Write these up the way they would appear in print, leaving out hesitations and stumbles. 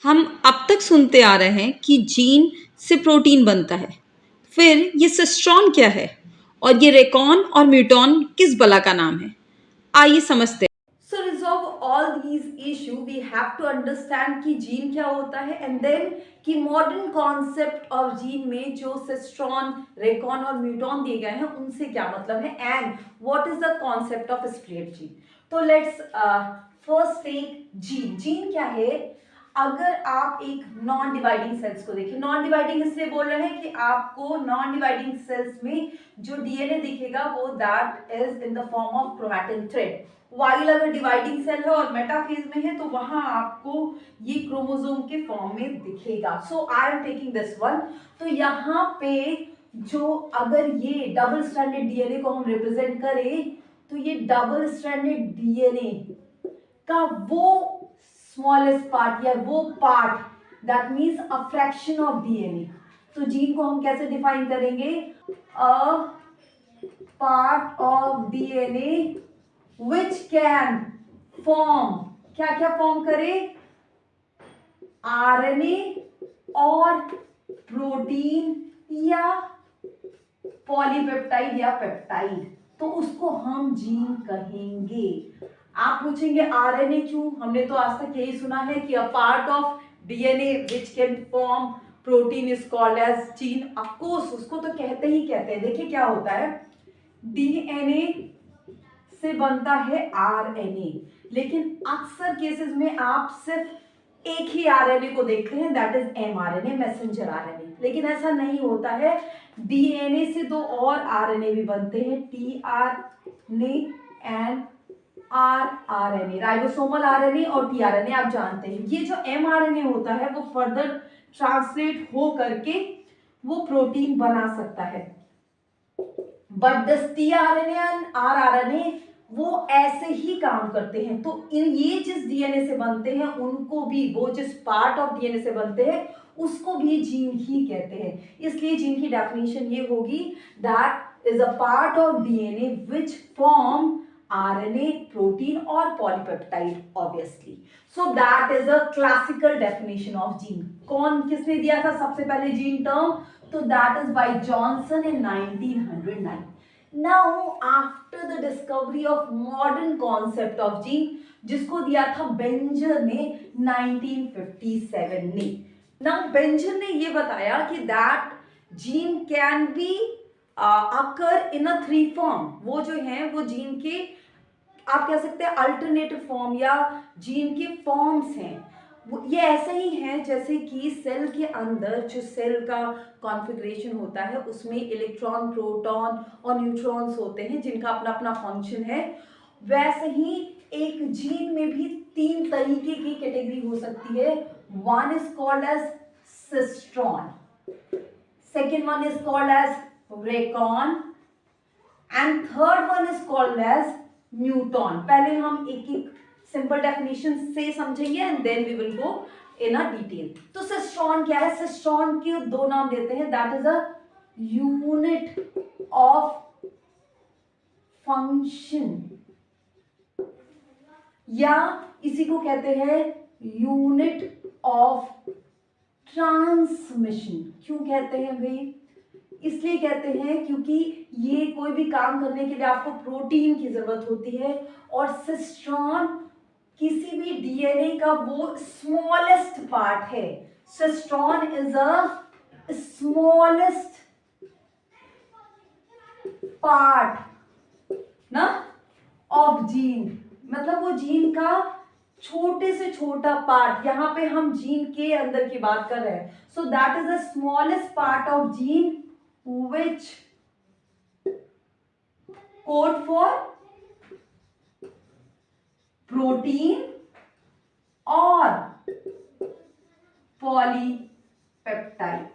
हम अब तक सुनते आ रहे हैं कि जीन से प्रोटीन बनता है। फिर ये सिस्ट्रॉन क्या है और ये रेकॉन और म्यूटॉन किस बला का नाम है? आइए समझते हैं। So resolve all these issue we have to understand कि जीन क्या होता है and then कि मॉडर्न कॉन्सेप्ट ऑफ जीन में जो सिस्ट्रॉन, रेकॉन और म्यूटॉन दिए गए हैं उनसे क्या मतलब है and what is the concept of split gene. तो let's first take gene. Gene क्या है? अगर आप एक नॉन डिवाइडिंग सेल्स को देखिए, नॉन डिवाइडिंग इसलिए बोल रहे हैं कि आपको नॉन डिवाइडिंग सेल्स में जो डीएनए दिखेगा वो that is in the form of chromatin thread. While अगर डिवाइडिंग सेल है और मेटाफेज में है तो वहां आपको ये क्रोमोसोम के फॉर्म में दिखेगा। So I am taking this one. तो यहाँ पे जो अगर ये डबल स्ट्रैंडेड डीएनए को हम रिप्रेजेंट करें तो ये डबल स्ट्रैंडेड डीएनए का वो स्मॉलेस्ट पार्ट या वो part that means a fraction of DNA. तो जीन को हम कैसे डिफाइन करेंगे? अ part of DNA which can form, क्या क्या फॉर्म करे? आरएनए और प्रोटीन या पॉलीपेप्टाइड या पेप्टाइड, तो उसको हम जीन कहेंगे। आप पूछेंगे आरएनए क्यों? हमने तो आज तक यही सुना है कि a part of DNA which can form protein is called as gene. Of course उसको तो कहते ही कहते हैं। देखिए क्या होता है, डीएनए से बनता है आरएनए, लेकिन अक्सर केसेस में आप सिर्फ एक ही आरएनए को देखते हैं that is mRNA, messenger RNA. लेकिन ऐसा नहीं होता है, डीएनए से दो और आरएनए भी बनते हैं, tRNA and rRNA, ribosomal RNA और टीआरएनए आप जानते हैं। ये जो एमआरएनए होता है वो फर्दर ट्रांसलेट हो करके वो प्रोटीन बना सकता है। But this tRNA and rRNA वो ऐसे ही काम करते हैं। तो ये जिस डीएनए से बनते हैं उनको भी, वो जिस पार्ट ऑफ डीएनए से बनते हैं उसको भी जीन ही कहते हैं। इसलिए जीन की डेफिनेशन ये होगी that is a part of DNA which form RNA, protein और polypeptide obviously. So that is a classical definition of gene. कौन, किसने दिया था सबसे पहले जीन टर्म? तो that is by Johnson in 1909. Now after the discovery of modern concept of gene, जिसको दिया था बेंजर ने 1957 में। Now बेंजर ने ये बताया कि that gene can be occur in a three form। वो जो है वो जीन के आप कह सकते हैं अल्टरनेटिव फॉर्म या जीन के फॉर्म्स हैं। ये ऐसे ही है जैसे कि सेल के अंदर जो सेल का कॉन्फ़िगरेशन होता है उसमें इलेक्ट्रॉन, प्रोटॉन और न्यूट्रॉन्स होते हैं जिनका अपना अपना फंक्शन है। वैसे ही एक जीन में भी तीन तरीके की कैटेगरी हो सकती है। One is called as cistron, second one is called as recon and third one is called as muton. पहले हम एक एक सिंपल डेफिनेशन से समझेंगे and then we will go in a detail. तो सिस्ट्रॉन क्या है? सिस्ट्रॉन के दो नाम देते हैं, that is a unit of function या इसी को कहते हैं यूनिट ऑफ ट्रांसमिशन। क्यों कहते हैं भाई? इसलिए कहते हैं क्योंकि ये कोई भी काम करने के लिए आपको प्रोटीन की जरूरत होती है और सिस्ट्रॉन किसी भी डीएनए का वो स्मॉलेस्ट पार्ट है। Cistron is a smallest part ना ऑफ जीन, मतलब वो जीन का छोटे से छोटा पार्ट। यहां पे हम जीन के अंदर की बात कर रहे हैं। So that is the smallest part of gene which code for protein or polypeptide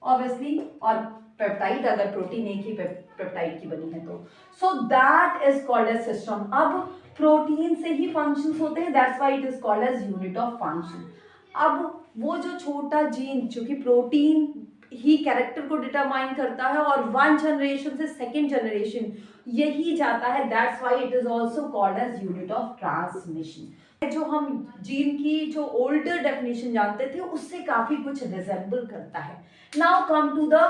obviously, और पेप्टाइड अगर प्रोटीन एक ही पेप्टाइड की बनी है तो। So that is called as system. अब प्रोटीन से ही फंक्शंस होते हैं, that's why it is called as unit of function. अब वो जो छोटा जीन जो कि प्रोटीन ही कैरेक्टर को डिटरमाइन करता है और वन जनरेशन से सेकेंड जनरेशन यही जाता है, that's why it is also called as unit of transmission. जो हम जीन की जो ओल्डर डेफिनेशन जानते थे उससे काफी कुछ रिजेंबल करता है। Now come to the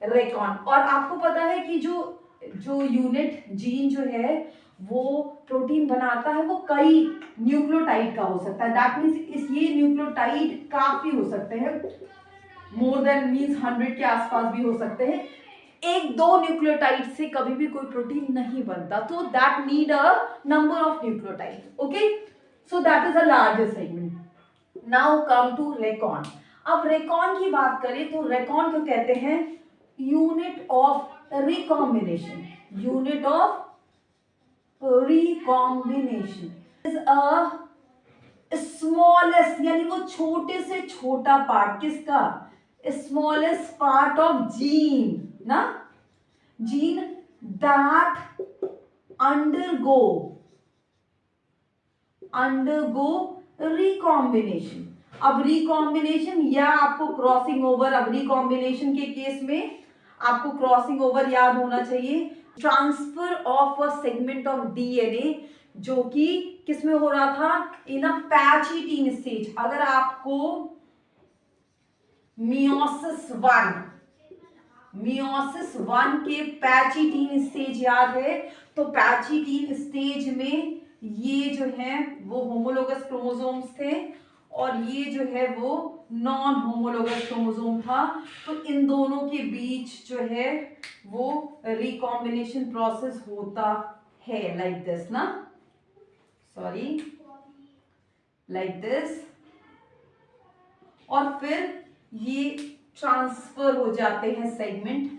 recon. और आपको पता है कि जो जो यूनिट जीन जो है वो प्रोटीन बनाता है वो कई न्यूक्लियोटाइड का हो सकता है। दैट मीन्स इस ये न्यूक्लियोटाइड काफी हो सकते हैं, मोर देन मीन्स 100 के आसपास भी हो सकते हैं। एक दो न्यूक्लियोटाइड से कभी भी कोई प्रोटीन नहीं बनता, तो that need a number of nucleotide. Okay, so that is a larger segment. Now come to recon. अब रेकॉन की बात करें तो रेकॉन को कहते हैं unit of recombination. Unit of recombination is a smallest, यानी वो छोटे से छोटा पार्ट, किसका? स्मॉलेस्ट पार्ट ऑफ जीन ना, जीन दैट undergo रिकॉम्बिनेशन। अब रिकॉम्बिनेशन या आपको क्रॉसिंग ओवर, अब रिकॉम्बिनेशन के केस में आपको क्रॉसिंग ओवर याद होना चाहिए। Transfer of a segment of DNA जो कि किस में हो रहा था? इन अ पैचिटीन स्टेज। अगर आपको मियोसिस वन के पैचिटीन स्टेज याद है, तो पैचिटीन स्टेज में ये जो है वो होमोलोगस क्रोमोसोम्स थे और ये जो है वो नॉन होमोलोगस क्रोमोसोम था। तो इन दोनों के बीच जो है वो रिकॉम्बिनेशन प्रोसेस होता है, लाइक दिस ना, सॉरी, लाइक दिस। और फिर ये ट्रांसफर हो जाते हैं सेगमेंट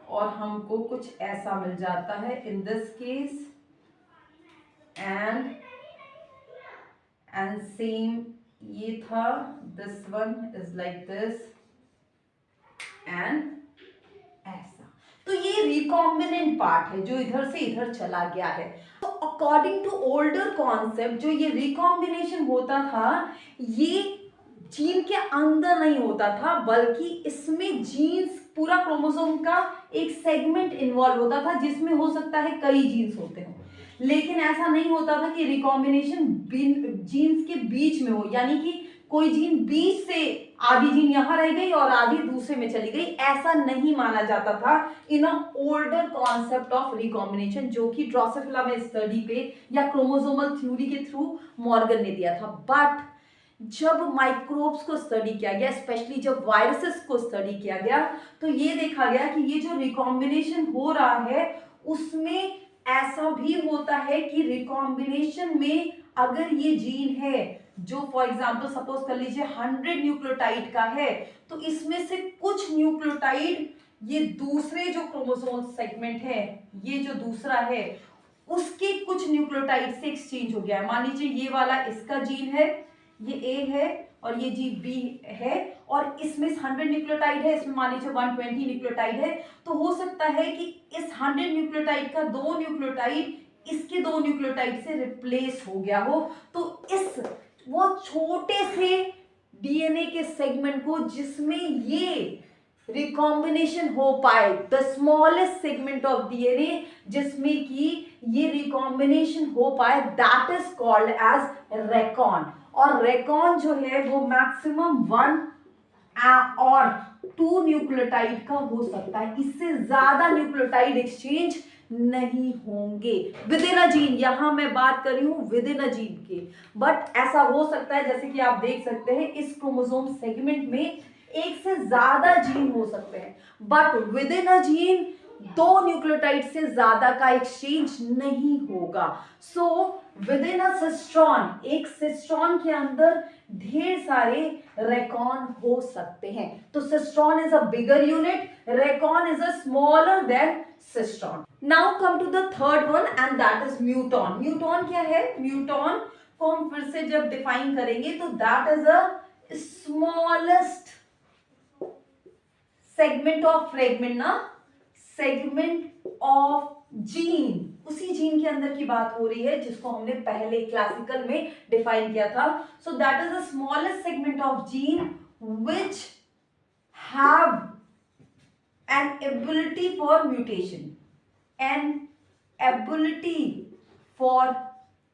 और हमको कुछ ऐसा मिल जाता है in this case, and same ये था, this one is like this and ऐसा। तो ये रिकॉम्बिनेंट पार्ट है जो इधर से इधर चला गया है। तो अकॉर्डिंग टू ओल्डर कॉन्सेप्ट जो ये रिकॉम्बिनेशन होता था ये जीन के अंदर नहीं होता था, बल्कि इसमें जीन्स पूरा क्रोमोसोम का एक सेगमेंट इन्वॉल्व होता था जिसमें हो सकता है कई जीन्स होते हो। लेकिन ऐसा नहीं होता था कि रिकॉम्बिनेशन जीन्स के बीच में हो, यानी कि कोई जीन बीच से आधी जीन यहां रह गई और आधी दूसरे में चली गई, ऐसा नहीं माना जाता था इन अ ओल्डर कॉन्सेप्ट ऑफ रिकॉम्बिनेशन जो कि ड्रोसोफिला में स्टडी पे या क्रोमोसोमल थ्योरी के थ्रू मॉर्गन ने दिया था। बट जब माइक्रोब्स को स्टडी किया गया, स्पेशली जब वायरसेस को स्टडी किया गया, तो ये देखा गया कि ये जो रिकॉम्बिनेशन हो रहा है उसमें ऐसा भी होता है कि रिकॉम्बिनेशन में अगर ये जीन है जो फॉर एग्जांपल सपोज कर लीजिए 100 न्यूक्लियोटाइड का है, तो इसमें से कुछ न्यूक्लियोटाइड ये दूसरे जो क्रोमोसोम सेगमेंट है, ये जो दूसरा है उसके कुछ न्यूक्लियोटाइड से एक्सचेंज हो गया है। मान लीजिए ये वाला इसका जीन है, ये ए है और ये जी बी है, और इसमें 100 न्यूक्लियोटाइड है, इसमें मान लीजिए 120 न्यूक्लियोटाइड है। तो हो सकता है कि इस 100 न्यूक्लियोटाइड का 2 न्यूक्लियोटाइड इसके 2 न्यूक्लियोटाइड से रिप्लेस हो गया हो। तो इस वो छोटे से डीएनए के सेगमेंट को जिसमें ये रिकॉम्बिनेशन हो पाए, the smallest segment of DNA जिसमें कि ये रिकॉम्बिनेशन हो पाए, that is called as recon. और रेकॉन जो है वो मैक्सिमम 1 और 2 न्यूक्लियोटाइड का हो सकता है, इससे ज्यादा न्यूक्लियोटाइड एक्सचेंज नहीं होंगे विद इन अ जीन। यहां मैं बात कर रही हूं विद इन अ जीन के, बट ऐसा हो सकता है जैसे कि आप देख सकते हैं इस क्रोमोसोम सेगमेंट में एक से ज्यादा जीन हो सकते हैं, but within a gene 2 nucleotide से ज्यादा का एक्सचेंज नहीं होगा। So within a cistron, एक सिस्ट्रॉन के अंदर ढेर सारे रेकॉन हो सकते हैं। तो cistron is a bigger unit, recon is a smaller than cistron. Now come to the third one and that is muton. Muton क्या है? म्यूटॉन को हम फिर से जब डिफाइन करेंगे तो that is a smallest segment of fragment ना, सेगमेंट ऑफ जीन, उसी जीन के अंदर की बात हो रही है जिसको हमने पहले क्लासिकल में डिफाइन किया था। सो that is the smallest segment of gene which have an ability for mutation, an ability for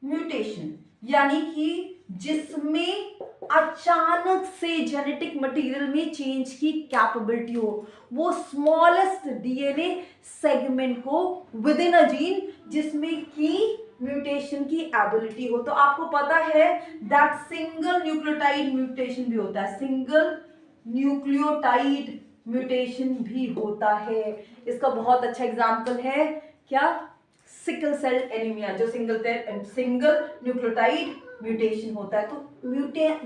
mutation, यानी कि जिसमें अचानक से जेनेटिक मटेरियल में चेंज की कैपेबिलिटी हो, वो स्मॉलेस्ट डीएनए सेगमेंट को विद इन अ जीन जिसमें की म्यूटेशन की एबिलिटी हो। तो आपको पता है दैट सिंगल न्यूक्लियोटाइड म्यूटेशन भी होता है, सिंगल न्यूक्लियोटाइड म्यूटेशन भी होता है। इसका बहुत अच्छा एग्जाम्पल है क्या, सिकल सेल एनीमिया, जो सिंगल न्यूक्लियोटाइड म्यूटेशन होता है। तो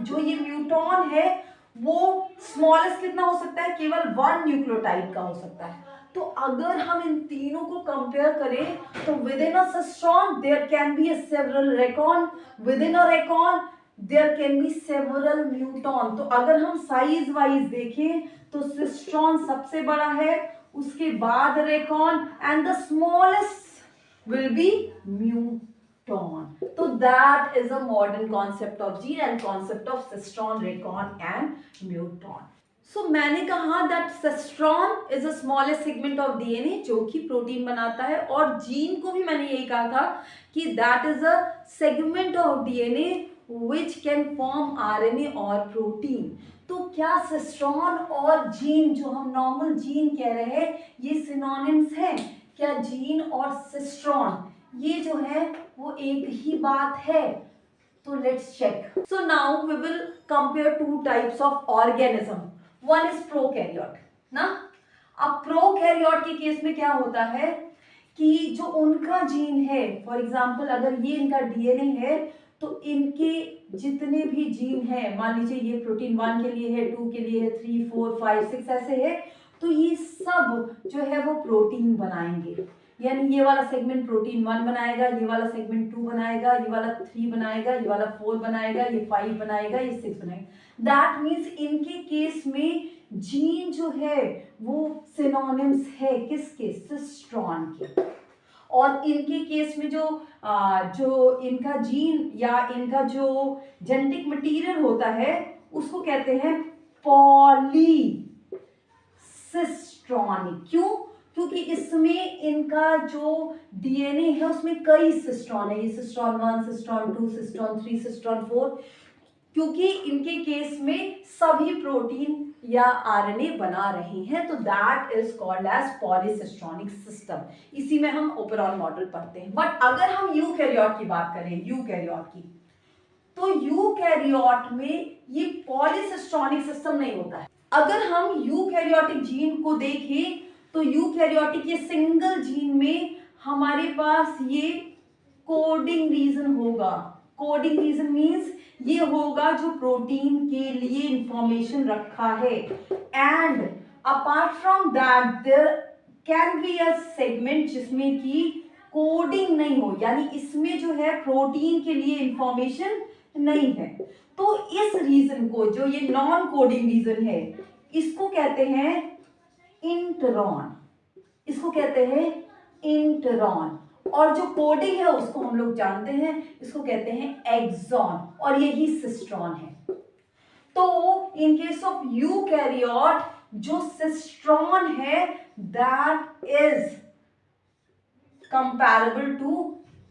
जो ये म्यूटॉन है वो स्मॉलेस्ट कितना हो सकता है, केवल 1 न्यूक्लियोटाइड का हो सकता है। तो अगर हम इन तीनों को कंपेयर करें तो within a cistron there can be several recon, within a recon there can be several muton. तो अगर हम साइज वाइज देखें तो सिस्ट्रॉन सबसे बड़ा है, उसके बाद Recon and the smallest will be muton. So that is a modern concept of gene and concept of cistron, recon and muton. So मैंने कहा that cistron is a smallest segment of DNA जो कि protein बनाता है, और gene को भी मैंने यही कहा था कि that is a segment of DNA which can form RNA और प्रोटीन। तो क्या सिस्ट्रॉन और जीन, जो हम नॉर्मल जीन कह रहे हैं, ये सिनोनिम्स हैं? क्या जीन और सिस्ट्रॉन ये जो है वो एक ही बात है? तो let's check. So now we will compare two types of organism. One is prokaryote ना। अब प्रोकैरियोट के केस में क्या होता है कि जो उनका जीन है, फॉर एग्जांपल अगर ये इनका डीएनए है तो इनके जितने भी जीन है, मान लीजिए ये प्रोटीन 1 के लिए है, 2 के लिए है, 3, 4, 5, 6 ऐसे है, तो ये सब जो है वो प्रोटीन बनाएंगे। यानी ये वाला सेगमेंट प्रोटीन 1 बनाएगा, ये वाला सेगमेंट 2 बनाएगा, ये वाला 3 बनाएगा, ये वाला 4 बनाएगा, ये 5 बनाएगा, ये 6 बनाएगा। दैट मीन्स इनके केस में जीन जो है वो सिनोनिम्स है किसके, सिस्ट्रॉन के। और इनके केस में जो इनका जीन या इनका जो जेनेटिक मटेरियल होता है उसको कहते हैं पॉलीसिस्ट्रॉनिक। क्यों? क्योंकि इसमें इनका जो डीएनए है उसमें कई सिस्ट्रॉन है, ये सिस्ट्रॉन 1, सिस्ट्रॉन 2, सिस्ट्रॉन 3, सिस्ट्रॉन 4, क्योंकि इनके केस में सभी प्रोटीन या आरएनए बना रहे हैं। तो that is called as polycistronic system. इसी में हम ओवरऑल मॉडल पढ़ते हैं। बट अगर हम यूकैरियोट की बात करें, यूकैरियोट की, तो यूकैरियोट में ये पॉलीसिस्ट्रॉनिक सिस्टम नहीं होता है। अगर हम यूकैरियोटिक जीन को देखें तो यूकैरियोटिक ये सिंगल जीन में हमारे पास ये कोडिंग रीजन होगा। कोडिंग रीजन मीन्स ये होगा जो प्रोटीन के लिए इंफॉर्मेशन रखा है, and apart from that there can be a segment जिसमें कि कोडिंग नहीं हो, यानी इसमें जो है प्रोटीन के लिए इंफॉर्मेशन नहीं है। तो इस रीजन को, जो ये नॉन कोडिंग रीजन है, इसको कहते हैं इंटरॉन। इसको कहते हैं इंटरॉन। और जो कोडिंग है उसको हम लोग जानते हैं, इसको कहते हैं एक्सॉन, और यही सिस्ट्रॉन है। तो इन केस ऑफ यूकैरियोट जो सिस्ट्रॉन है that is comparable to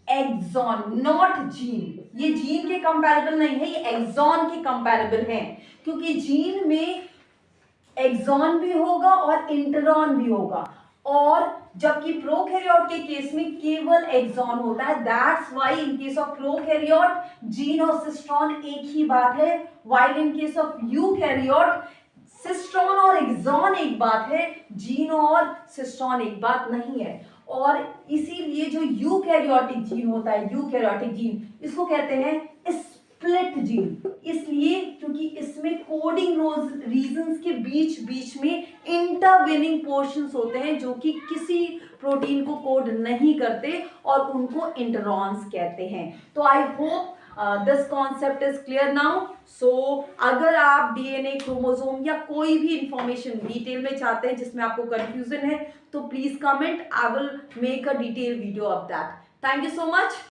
exon, not gene. ये जीन के कंपैरेबल नहीं है, ये एक्सॉन के कंपैरेबल है, क्योंकि जीन में एक्सॉन भी होगा और इंटरॉन भी होगा, और जबकि प्रोकैरियोट के केस में केवल एक्सॉन होता है। That's why in case of prokaryote gene और सिस्ट्रॉन एक ही बात है, while in case of eukaryote cistron और एक्सॉन एक बात है, जीन और सिस्ट्रॉन एक बात नहीं है। और इसीलिए जो यूकैरियोटिक जीन होता है, यूकैरियोटिक जीन, इसको कहते हैं स्प्लिट जीन, इसलिए क्योंकि इसमें कोडिंग रीजंस के बीच बीच में इंटरवेनिंग पोर्शंस होते हैं जो कि किसी प्रोटीन को कोड नहीं करते, और उनको इंटरॉन्स कहते हैं। तो I hope this concept is clear now. So अगर आप डीएनए, क्रोमोसोम या कोई भी इंफॉर्मेशन डिटेल में चाहते हैं जिसमें आपको कंफ्यूजन है, तो please comment, I will make a detail video of that. Thank you so much.